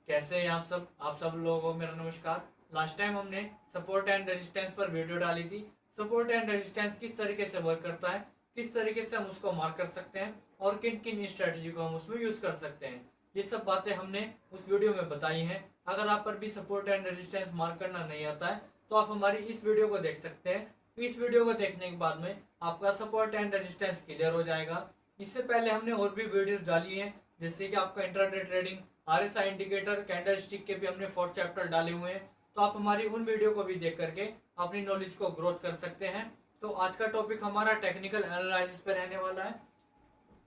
कैसे हैं आप सब लोगों को मेरा नमस्कार। लास्ट टाइम हमने सपोर्ट एंड रेजिस्टेंस पर वीडियो डाली थी। सपोर्ट एंड रेजिस्टेंस किस तरीके से वर्क करता है, किस तरीके से हम उसको मार्क कर सकते हैं और किन किन स्ट्रेटजी को हम उसमें यूज कर सकते हैं, ये सब बातें हमने उस वीडियो में बताई हैं। अगर आप पर भी सपोर्ट एंड रेजिस्टेंस मार्क करना नहीं आता है तो आप हमारी इस वीडियो को देख सकते हैं। इस वीडियो को देखने के बाद में आपका सपोर्ट एंड रेजिस्टेंस क्लियर हो जाएगा। इससे पहले हमने और भी वीडियोस डाली हैं, जैसे कि आपका intraday trading, RSI indicator, candle stick के भी हमने 4th चैप्टर डाले हुए हैं। तो आप हमारी उन वीडियो को भी देख करके अपनी नॉलेज को ग्रोथ कर सकते हैं। तो आज का टॉपिक हमारा टेक्निकल एनालिसिस पे रहने वाला है।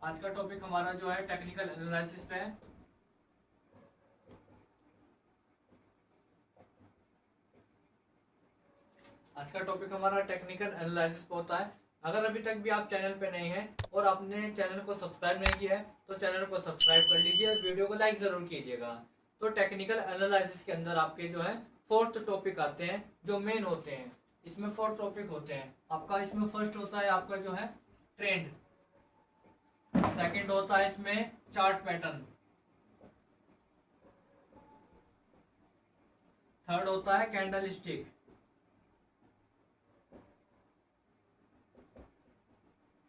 आज का टॉपिक हमारा जो है टेक्निकल एनालिसिस पे है। आज का टॉपिक हमारा टेक्निकल एनालिसिस पे होता है। अगर अभी तक भी आप चैनल पे नहीं हैं और आपने चैनल को सब्सक्राइब नहीं किया है तो चैनल को सब्सक्राइब कर लीजिए और वीडियो को लाइक जरूर कीजिएगा। तो टेक्निकल एनालिसिस के अंदर आपके जो है 4th टॉपिक आते हैं जो मेन होते हैं। इसमें 4 टॉपिक होते हैं आपका। इसमें फर्स्ट होता है आपका जो है ट्रेंड, सेकंड होता है इसमें चार्ट पैटर्न, थर्ड होता है कैंडल स्टिक,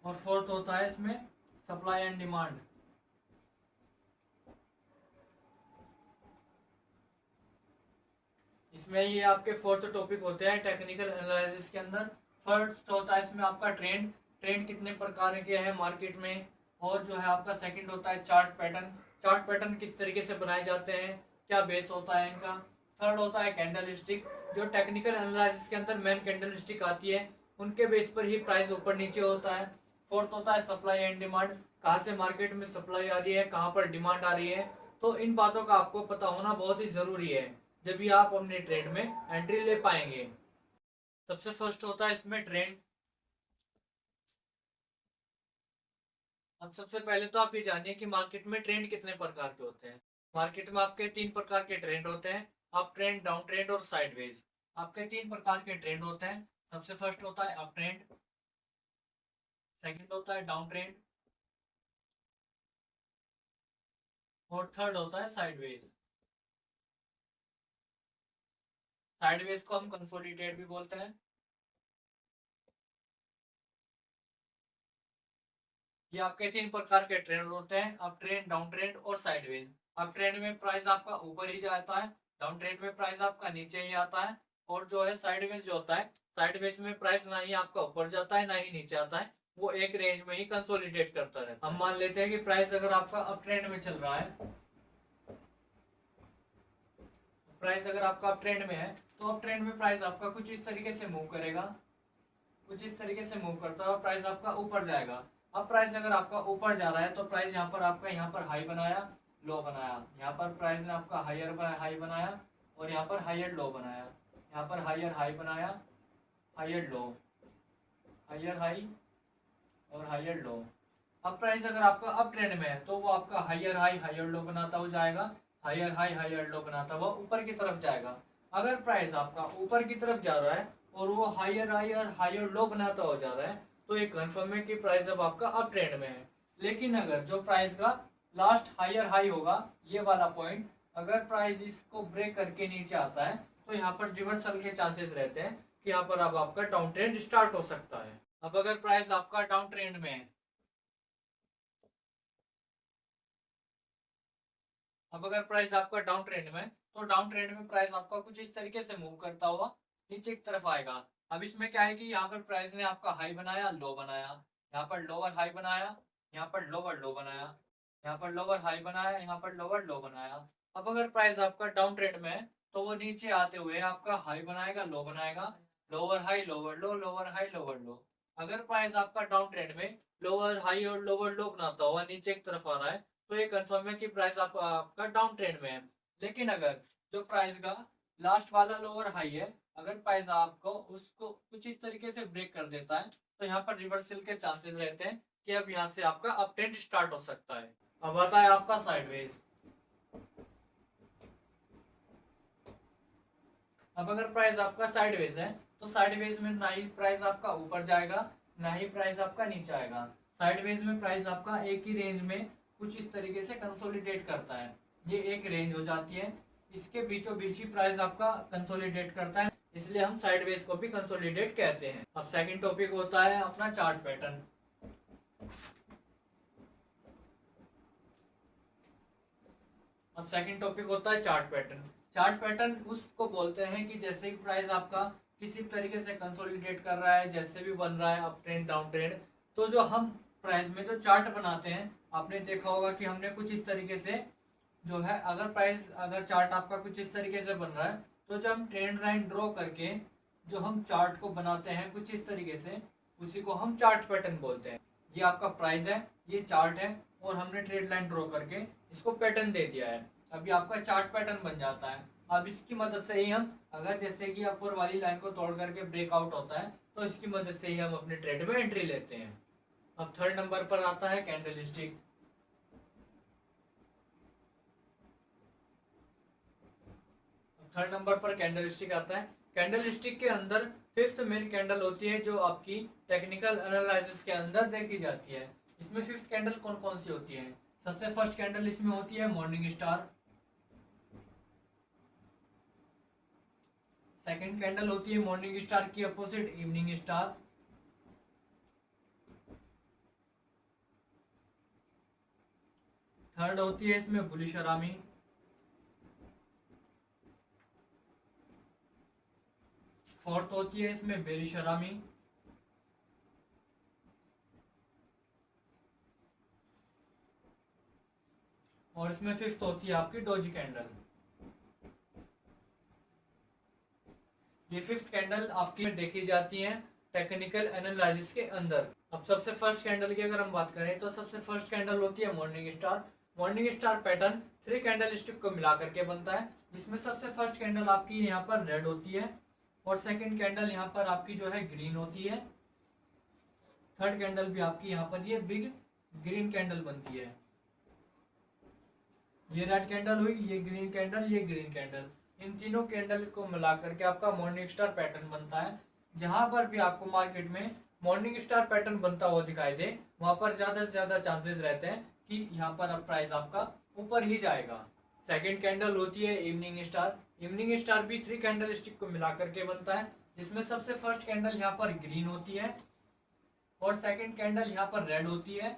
और फोर्थ होता है इसमें सप्लाई एंड डिमांड। इसमें ये आपके 4th टॉपिक होते हैं टेक्निकल एनालिसिस के अंदर। फर्स्ट होता है इसमें आपका ट्रेंड, ट्रेंड कितने प्रकार के हैं मार्केट में। और जो है आपका सेकंड होता है चार्ट पैटर्न, चार्ट पैटर्न किस तरीके से बनाए जाते हैं, क्या बेस होता है इनका। थर्ड होता है कैंडल स्टिक, जो टेक्निकल एनालिसिस के अंदर मेन कैंडल स्टिक आती है उनके बेस पर ही प्राइस ऊपर नीचे होता है। फोर्थ होता है सप्लाई एंड डिमांड, कहाँ से मार्केट में सप्लाई आ रही है, कहाँ पर डिमांड आ रही है। तो इन बातों का आपको पता होना बहुत ही जरूरी है, जब भी आप अपने ट्रेड में एंट्री ले पाएंगे। सबसे फर्स्ट होता है इसमें ट्रेंड। अब सबसे पहले तो आप ये जानिए कि मार्केट में ट्रेंड कितने प्रकार के होते हैं। मार्केट में आपके 3 प्रकार के ट्रेंड होते हैं, अप ट्रेंड, डाउन ट्रेंड और साइडवेज। आपके 3 प्रकार के ट्रेंड होते हैं। सबसे फर्स्ट होता है अप ट्रेंड, सेकंड होता है डाउन ट्रेंड और थर्ड होता है साइडवेज। साइडवेज को हम कंसोलिडेट भी बोलते हैं। ये आपके 3 प्रकार के ट्रेंड होते हैं, अप ट्रेंड, डाउन ट्रेंड और साइडवेज। अप ट्रेंड में प्राइस आपका ऊपर ही जाता है, डाउन ट्रेंड में प्राइस आपका नीचे ही आता है, और जो है साइडवेज जो होता है, साइडवेज में प्राइस ना ही आपका ऊपर जाता है ना ही नीचे आता है, वो एक रेंज में ही कंसोलिडेट करता रहता है। हम मान लेते हैं कि प्राइस अगर आपका अप ट्रेंड में चल रहा है, प्राइस अगर आपका अप ट्रेंड में है तो अप ट्रेंड में प्राइस आपका कुछ इस तरीके से मूव करेगा, कुछ इस तरीके से मूव करता है, प्राइस आपका ऊपर जाएगा। अब प्राइस अगर आपका ऊपर जा रहा है तो प्राइस यहाँ पर आपका यहाँ पर हाई बनाया, लो बनाया, यहाँ पर प्राइस ने आपका हायर हाई बनाया और यहाँ पर हायर लो बनाया, यहाँ पर हायर हाई बनाया, हायर लो, हायर हाई और हायर लो। अब प्राइस अगर आपका अप ट्रेंड में है तो वो आपका हायर हाई हायर लो बनाता हुआ जाएगा, हायर हाई हायर लो बनाता हुआ ऊपर की तरफ जाएगा। अगर प्राइस आपका ऊपर की तरफ जा रहा है और वो हायर हाई और हायर लो बनाता हो जा रहा है तो ये कंफर्म है कि प्राइस अब आपका अप ट्रेंड में है। लेकिन अगर जो प्राइस का लास्ट हायर हाई होगा, ये वाला पॉइंट, अगर प्राइस इसको ब्रेक करके नीचे आता है तो यहाँ पर रिवर्सल के चांसेस रहते हैं कि यहाँ पर अब आपका डाउन ट्रेंड स्टार्ट हो सकता है। अब अगर प्राइस आपका डाउन ट्रेंड में है, अब अगर प्राइस आपका डाउन ट्रेंड में, तो डाउन ट्रेंड में प्राइस आपका कुछ इस तरीके से मूव करता हुआ नीचे की तरफ आएगा। अब इसमें क्या है कि यहाँ पर प्राइस ने आपका हाई बनाया, लो बनाया, यहाँ पर लोअर हाई बनाया, यहाँ पर लोअर लो बनाया, यहाँ पर लोअर हाई बनाया, यहाँ पर लोअर लो बनाया। अब अगर प्राइस आपका डाउन ट्रेंड में है तो वो नीचे आते हुए आपका हाई बनाएगा, लो बनाएगा, लोअर हाई लोअर लो, लोअर हाई लोअर लो। अगर प्राइस आपका डाउन ट्रेंड में लोअर हाई और लोअर लो बनाता हुआ नीचे की तरफ आ रहा है तो ये कंफर्म है कि प्राइस आपका डाउन ट्रेंड में है। लेकिन अगर जो प्राइस का लास्ट वाला लोअर हाई है, अगर प्राइस आपको उसको कुछ इस तरीके से ब्रेक कर देता है तो यहाँ पर रिवर्सल के चांसेस रहते हैं कि अब यहाँ से आपका अप ट्रेंड स्टार्ट हो सकता है। अब आता है आपका साइडवेज। अब अगर प्राइस आपका साइडवेज है तो साइडवेज में ना ही प्राइस आपका ऊपर जाएगा ना ही प्राइस आपका नीचे आएगा। साइडवेज में प्राइस आपका एक ही रेंज में कुछ इस तरीके से कंसोलिडेट करता है। ये एक रेंज हो जाती है, इसके बीचों बीच ही प्राइस आपका कंसोलिडेट करता है, इसलिए हम साइडवेज को भी कंसोलिडेट कहते हैं। अब सेकंड टॉपिक होता है अपना चार्ट पैटर्न। अब सेकंड टॉपिक होता है चार्ट पैटर्न। चार्ट पैटर्न उसको बोलते हैं कि जैसे ही प्राइस आपका किसी भी तरीके से कंसोलिडेट कर रहा है, जैसे भी बन रहा है अप ट्रेंड डाउन ट्रेंड, तो जो हम प्राइस में जो चार्ट बनाते हैं, आपने देखा होगा कि हमने कुछ इस तरीके से जो है, अगर चार्ट आपका कुछ इस तरीके से बन रहा है, तो जब हम ट्रेंड लाइन ड्रॉ करके जो हम चार्ट को बनाते हैं कुछ इस तरीके से, उसी को हम चार्ट पैटर्न बोलते हैं। ये आपका प्राइस है, ये चार्ट है, और हमने ट्रेड लाइन ड्रॉ करके इसको पैटर्न दे दिया है। अभी आपका चार्ट पैटर्न बन जाता है। अब इसकी मदद से ही हम, अगर जैसे कि ऊपर वाली लाइन को तोड़ करके ब्रेकआउट होता है, तो इसकी मदद से ही हम अपने ट्रेड में एंट्री लेते हैं। अब थर्ड नंबर पर आता है कैंडलस्टिक। थर्ड नंबर पर कैंडलस्टिक आता है। कैंडलस्टिक के अंदर फिफ्थ मेन कैंडल होती है, जो आपकी टेक्निकल एनालिसिस के अंदर देखी जाती है। इसमें फिफ्थ कैंडल कौन कौन सी होती है? सबसे फर्स्ट कैंडल इसमें होती है मॉर्निंग स्टार। सेकंड कैंडल होती है मॉर्निंग स्टार की अपोजिट इवनिंग स्टार। थर्ड होती है इसमें बुलिश अरामी। फोर्थ होती है इसमें बेरिश अरामी। और इसमें फिफ्थ होती है आपकी डोजी कैंडल। ये फिफ्थ कैंडल आपकी देखी जाती है टेक्निकल एनालिसिस के अंदर। अब सबसे फर्स्ट कैंडल की अगर हम बात करें, तो सबसे फर्स्ट कैंडल होती है morning star. Morning star pattern three candle stick को मिला करके बनता है, जिसमें सबसे फर्स्ट कैंडल आपकी यहाँ पर रेड होती है, और सेकंड कैंडल यहाँ पर आपकी जो है ग्रीन होती है। थर्ड कैंडल भी आपकी यहाँ पर ये बिग ग्रीन कैंडल बनती है। ये रेड कैंडल हुई, ये ग्रीन कैंडल, ये ग्रीन कैंडल, इन तीनों कैंडल को मिला करके आपका मॉर्निंग स्टार पैटर्न बनता है। जहां पर भी आपको मार्केट में मॉर्निंग स्टार पैटर्न बनता हुआ दिखाई दे, वहां पर ज्यादा से ज्यादा चांसेस रहते हैं कि यहाँ पर अब प्राइस आपका ऊपर ही जाएगा। सेकंड कैंडल होती है इवनिंग स्टार। इवनिंग स्टार भी थ्री कैंडल स्टिक को मिला करके बनता है, जिसमें सबसे फर्स्ट कैंडल यहाँ पर ग्रीन होती है, और सेकंड कैंडल यहाँ पर रेड होती है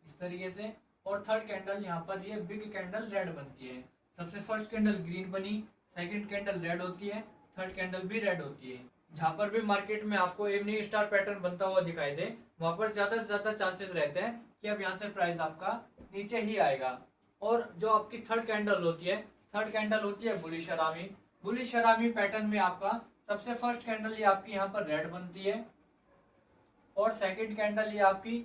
इस तरीके से, और थर्ड कैंडल यहाँ पर ये बिग कैंडल रेड बनती है। सबसे फर्स्ट कैंडल ग्रीन बनी, सेकंड कैंडल रेड होती है, थर्ड कैंडल भी रेड होती है। जहां पर भी मार्केट में आपको इवनिंग स्टार पैटर्न बनता हुआ दिखाई दे, वहां पर ज्यादा से ज्यादा चांसेस रहते हैं कि अब यहाँ से प्राइस आपका नीचे ही आएगा। और जो आपकी थर्ड कैंडल होती है, थर्ड कैंडल होती है बुलिश अरामी। बुलिश अरामी पैटर्न में आपका सबसे फर्स्ट कैंडल ये आपकी यहाँ पर रेड बनती है, और सेकंड कैंडल ये आपकी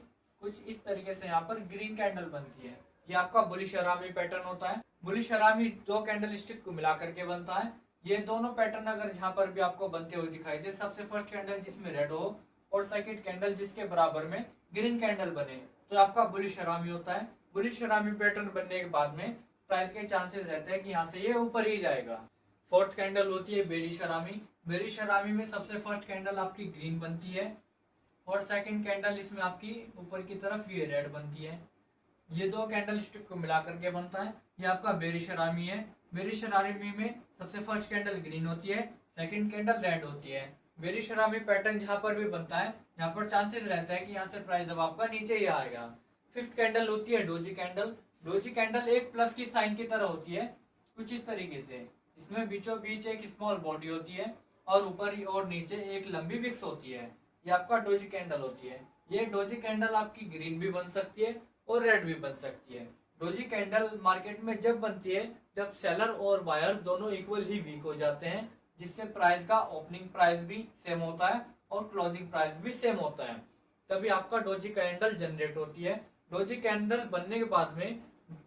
कुछ इस तरीके से यहाँ पर ग्रीन कैंडल बनती है। ये आपका बुलिश अरामी पैटर्न होता है। बुलिश अरामी दो कैंडल स्टिक को मिला करके बनता है। ये दोनों पैटर्न अगर जहां पर भी आपको बनते हुए दिखाई दे, सबसे फर्स्ट कैंडल जिसमें रेड हो और सेकंड कैंडल जिसके बराबर में ग्रीन कैंडल बने, तो आपका बुलिश अरामी होता है। बुलिश अरामी पैटर्न बनने के बाद में प्राइस के चांसेस रहते हैं कि यहाँ से ये ऊपर ही जाएगा। फोर्थ कैंडल होती है बेरिश अरामी। बेरिश अरामी में सबसे फर्स्ट कैंडल आपकी ग्रीन बनती है, और सेकंड कैंडल इसमें आपकी ऊपर की तरफ ये रेड बनती है। ये दो कैंडल स्टिक को मिला करके बनता है, ये आपका बेरिश अरामी है। बेरिश अरामी में सबसे फर्स्ट कैंडल ग्रीन होती है, सेकंड कैंडल रेड होती है। बेरिश अरामी पैटर्न जहां पर भी बनता है, यहाँ पर चांसेस रहता है कि यहाँ से प्राइस अब आपका नीचे ही आएगा। फिफ्थ कैंडल होती है डोजी कैंडल। डोजी कैंडल एक प्लस की साइन की तरह होती है, कुछ इस तरीके से। इसमें बीचों बीच एक स्मॉल बॉडी होती है, और ऊपर और नीचे एक लंबी विक्स होती है। ये आपका डोजी कैंडल होती है। ये डोजी कैंडल आपकी ग्रीन भी बन सकती है और रेड भी बन सकती है। डोजी कैंडल मार्केट में जब बनती है, जब सेलर और बायर्स दोनों इक्वल ही वीक हो जाते हैं, जिससे प्राइस का ओपनिंग प्राइस भी सेम होता है और क्लोजिंग प्राइस भी सेम होता है, तभी आपका डोजी कैंडल जनरेट होती है। डोजी कैंडल बनने के बाद में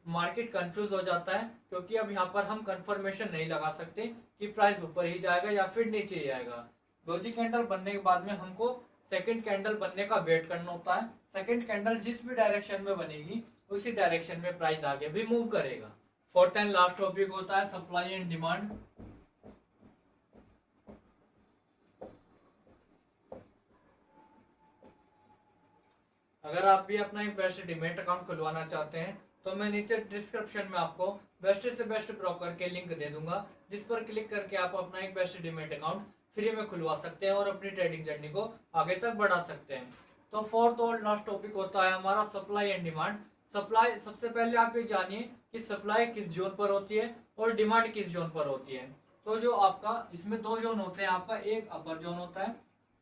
मार्केट कंफ्यूज हो जाता है, क्योंकि अब यहाँ पर हम कंफर्मेशन नहीं लगा सकते कि प्राइस ऊपर ही जाएगा या फिर नीचे ही आएगा। डोजी कैंडल बनने के बाद में हमको सेकंड कैंडल बनने का वेट करना होता है। सेकंड कैंडल जिस भी डायरेक्शन में बनेगी, उसी डायरेक्शन में प्राइस आगे भी मूव करेगा। फोर्थ एंड लास्ट टॉपिक होता है सप्लाई एंड डिमांड। अगर आप भी अपना एक बेस्ट डीमैट अकाउंट खुलवाना चाहते हैं, तो मैं नीचे डिस्क्रिप्शन में आपको बेस्ट से बेस्ट ब्रोकर के लिंक दे दूंगा, जिस पर क्लिक करके आप अपना एक बेस्ट डीमैट अकाउंट फ्री में खुलवा सकते हैं और अपनी ट्रेडिंग जर्नी को आगे तक बढ़ा सकते हैं। तो फोर्थ और लास्ट टॉपिक होता है हमारा सप्लाई एंड डिमांड। सप्लाई, सबसे पहले आप ये जानिए कि सप्लाई किस जोन पर होती है और डिमांड किस जोन पर होती है। तो जो आपका इसमें दो जोन होते हैं, आपका एक अपर जोन होता है,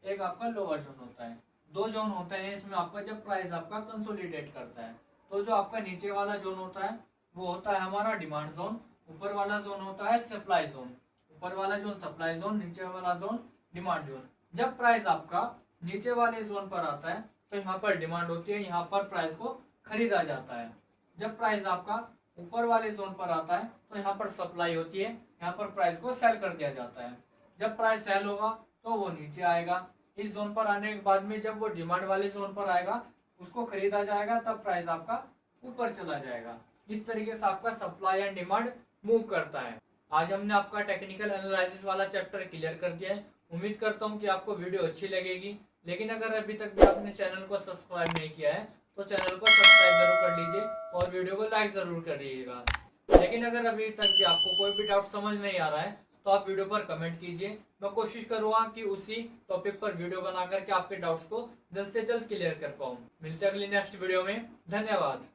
एक आपका लोअर जोन होता है। दो जोन होते हैं इसमें आपका, जब प्राइस आपका कंसोलिडेट करता है। तो जो आपका नीचे वाला जोन होता है वो होता है हमारा डिमांड जोन, ऊपर वाला जोन होता है सप्लाई जोन। ऊपर वाला जोन सप्लाई जोन, नीचे वाला जोन डिमांड जोन। जब प्राइस आपका नीचे वाले जोन पर आता है तो यहाँ पर डिमांड होती है, यहाँ पर प्राइस को खरीदा जाता है। जब प्राइस आपका ऊपर वाले जोन पर आता है तो यहाँ पर सप्लाई होती है, यहाँ पर प्राइस को सेल कर दिया जाता है। जब प्राइस सेल होगा तो वो नीचे आएगा। इस जोन पर आने के बाद में जब वो डिमांड वाले जोन पर आएगा, उसको खरीदा जाएगा, तब प्राइस आपका ऊपर चला जाएगा। इस तरीके से आपका सप्लाई एंड डिमांड मूव करता है। आज हमने आपका टेक्निकल एनालिसिस वाला चैप्टर क्लियर कर दिया है। उम्मीद करता हूँ कि आपको वीडियो अच्छी लगेगी। लेकिन अगर अभी तक भी आपने चैनल को सब्सक्राइब नहीं किया है तो चैनल को सब्सक्राइब जरूर कर लीजिए और वीडियो को लाइक जरूर कर दीजिएगा। लेकिन अगर अभी तक भी आपको कोई भी डाउट समझ नहीं आ रहा है तो आप वीडियो पर कमेंट कीजिए। मैं कोशिश करूंगा कि उसी टॉपिक पर वीडियो बना करके आपके डाउट्स को जल्द से जल्द क्लियर कर पाऊँ। मिलते हैं अगली नेक्स्ट वीडियो में। धन्यवाद।